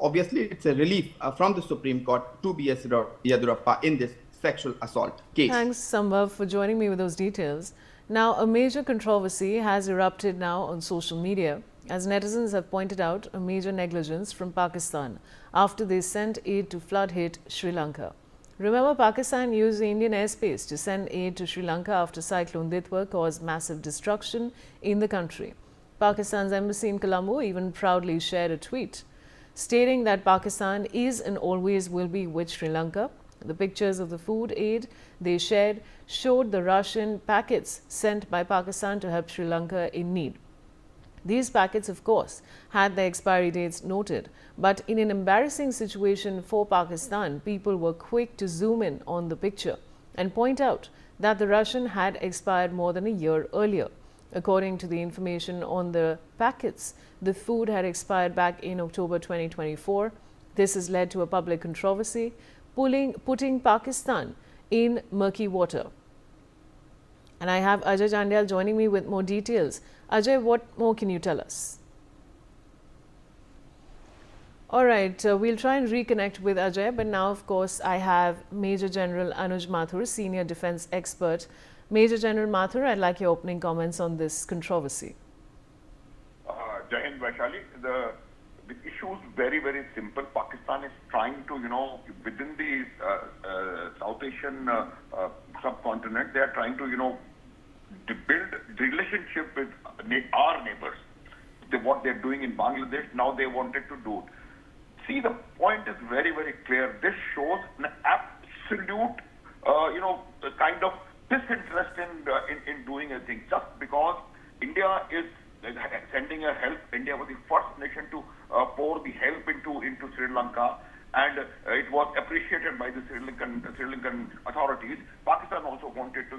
obviously, it's a relief from the Supreme Court to B.S. Yediyurappa in this sexual assault case. Thanks, Sambhav, for joining me with those details. Now, a major controversy has erupted now on social media as netizens have pointed out a major negligence from Pakistan after they sent aid to flood-hit Sri Lanka. Remember, Pakistan used the Indian airspace to send aid to Sri Lanka after Cyclone Ditwah caused massive destruction in the country. Pakistan's embassy in Colombo even proudly shared a tweet stating that Pakistan is and always will be with Sri Lanka. The pictures of the food aid they shared showed the Russian packets sent by Pakistan to help Sri Lanka in need. These packets, of course, had their expiry dates noted, but in an embarrassing situation for Pakistan, people were quick to zoom in on the picture and point out that the Russian had expired more than a year earlier. According to the information on the packets, the food had expired back in October 2024. This has led to a public controversy, putting Pakistan in murky water. And I have Ajay Jandyal joining me with more details. Ajay, what more can you tell us? All right, we'll try and reconnect with Ajay, but now, of course, I have Major General Anuj Mathur, Senior Defence Expert. Major General Mathur, I'd like your opening comments on this controversy. Jai Hind, Vaishali. The issue is very, very simple. Pakistan is trying to, within the South Asian subcontinent, they are trying to, to build relationship with our neighbors. What they're doing in Bangladesh, now they wanted to do it. See, the point is very, very clear. This shows an absolute, kind of disinterest in doing a thing. Just because India is sending a help, India was the first nation to pour the help into Sri Lanka, and it was appreciated by the Sri Lankan authorities. Pakistan also wanted to,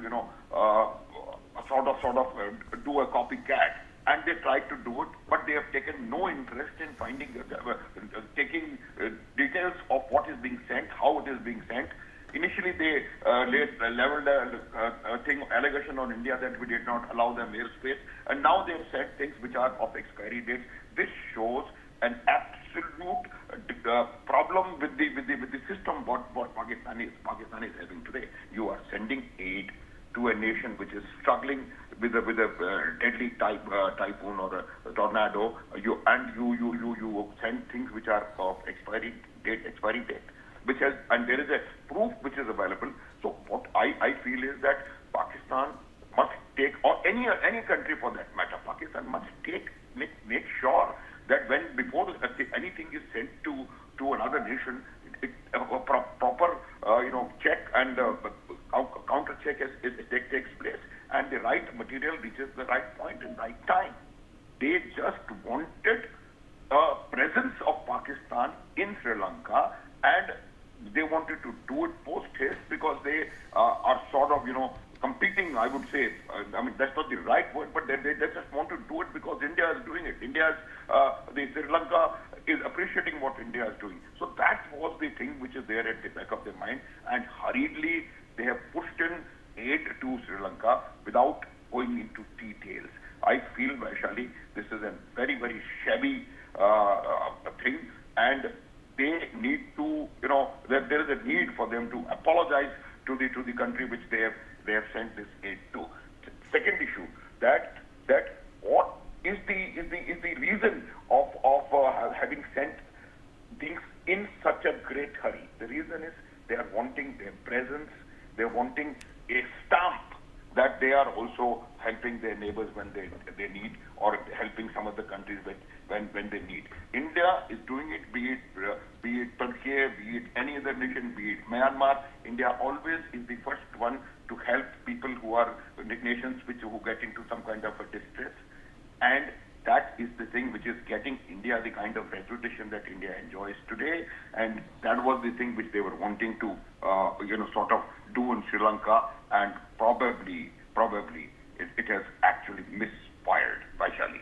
sort of do a copycat, and they tried to do it, but they have taken no interest in taking details of what is being sent, how it is being sent. Initially, they leveled a allegation on India that we did not allow them airspace, and now they have said things which are of expiry dates. This shows an absolute problem with the system what Pakistan is having today. You are sending aid to a nation which is struggling with a deadly typhoon or a tornado. You send things which are of expiry date. Which has, and there is a proof which is available. So what I feel is that Pakistan must take, or any country for that matter, Pakistan must make sure that before anything is sent to another nation, a proper check and counter check takes place, and the right material reaches the right point in right time. They just wanted a presence of Pakistan in Sri Lanka, and they wanted to do it post-haste because they are sort of, competing, I would say. That's not the right word, but they just want to do it because India is doing it. The Sri Lanka is appreciating what India is doing. So that was the thing which is there at the back of their mind, and hurriedly they have pushed in aid to Sri Lanka without going into details. I feel, Vaishali, this is a very, very shabby thing, and they need to, there is a need for them to apologize to the country which they have sent this aid to. Second issue, that what is the reason of having sent things in such a great hurry? The reason is they are wanting their presence, they are wanting a stamp that they are also helping their neighbors when they need, or helping some of the countries when they need. India is doing it, be it Turkey, be it any other nation, be it Myanmar. India always is the first one to help people who are nations who get into some kind of a distress, and that is the thing which is getting India the kind of reputation that India enjoys today, and that was the thing which they were wanting to sort of do in Sri Lanka, and probably it has actually misfired, Vaishali.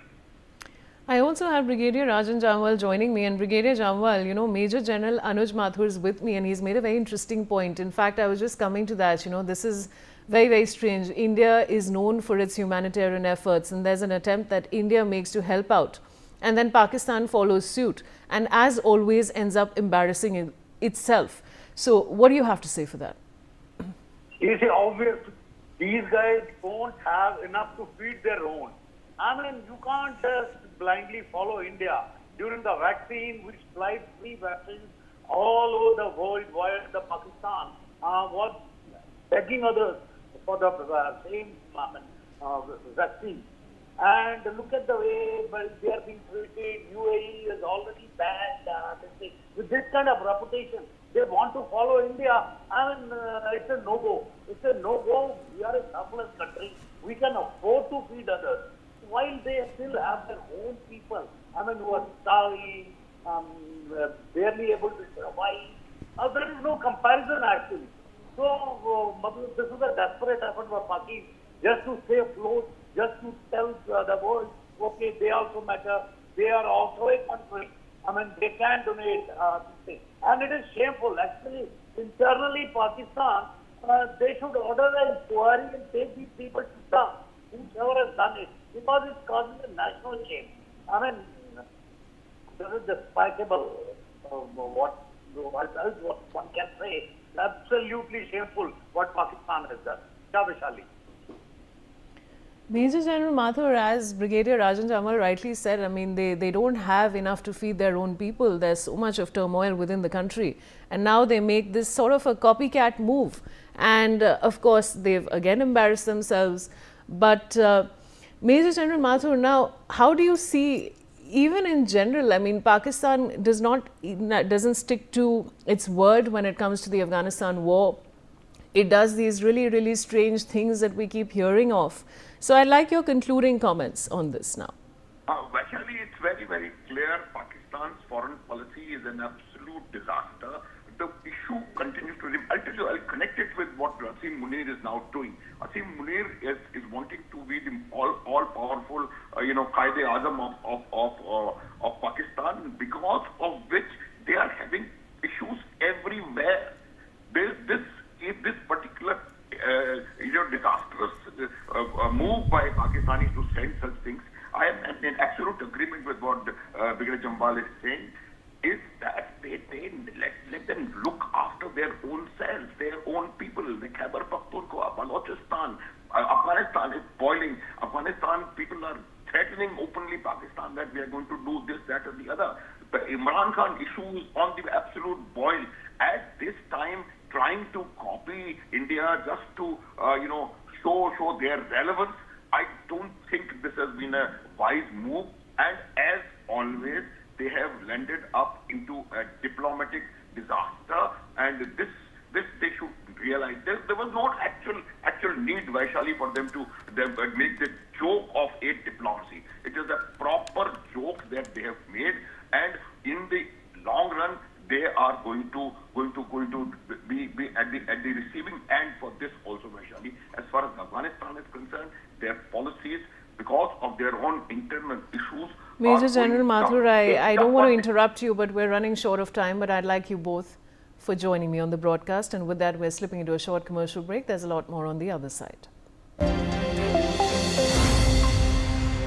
I also have Brigadier Rajan Jamwal joining me, and Brigadier Jamwal, Major General Anuj Mathur is with me, and he's made a very interesting point. In fact, I was just coming to that, this is very, very strange. India is known for its humanitarian efforts, and there's an attempt that India makes to help out and then Pakistan follows suit and, as always, ends up embarrassing itself. So what do you have to say for that? You see, obviously, these guys don't have enough to feed their own. I mean, you can't just blindly follow India. During the vaccine, we supplied free vaccines all over the world, while the Pakistan was begging others for the same vaccine. And look at the way they are being treated. UAE is already banned. With this kind of reputation, they want to follow India. I mean, it's a no-go. It's a no-go. We are a surplus country. We can afford to feed others, while they still have their own people. I mean, who are starving, barely able to survive. There is no comparison actually. So, this is a desperate effort for Pakistan just to stay afloat, just to tell the world, okay, they also matter. They are also a country. I mean, they can donate this thing. And it is shameful. Actually, internally, Pakistan, they should order an inquiry and take these people to task, whoever has done it, because it's causing a national shame. I mean, this is despicable. What one can say. Absolutely shameful what Pakistan has done. Vishali. Major General Mathur, as Brigadier Rajan Jamal rightly said, I mean, they don't have enough to feed their own people. There's so much of turmoil within the country. And now they make this sort of a copycat move. And of course, they've again embarrassed themselves. But Major General Mathur, now, how do you see, even in general, I mean, Pakistan doesn't stick to its word when it comes to the Afghanistan war. It does these really, really strange things that we keep hearing of. So I'd like your concluding comments on this now. Actually, it's very, very clear. Pakistan's foreign policy is an absolute disaster. The issue continues to... I'll tell you, I'll connect it with what Asim Munir is now doing. Asim Munir is wanting to be the all-powerful, Qaid-e-Azam of Pakistan, because of which they are having issues everywhere. This particular disastrous move by Pakistanis to send such things, I am in absolute agreement with what Brigadier Jambal is saying, is that they let them look after their own selves, their own people. The Khyber Pakhtunkhwa, Balochistan, Afghanistan is boiling. Afghanistan people are threatening openly Pakistan that we are going to do this, that, or the other. The Imran Khan issue is on the absolute boil. At this time, trying to copy India just to show their relevance, I don't think this has been a wise move. And as always, they have landed up into a diplomatic disaster, and this they should realize. There was no actual need, Vaishali, for them to make this joke of aid diplomacy. It is a proper joke that they have made, and in the long run, they are going to be at the receiving end for this also, Vaishali. As far as Afghanistan is concerned, their policies, because of their own internal issues. Major General Mathur, I don't want to interrupt you, but we're running short of time. But I'd like you both for joining me on the broadcast. And with that, we're slipping into a short commercial break. There's a lot more on the other side.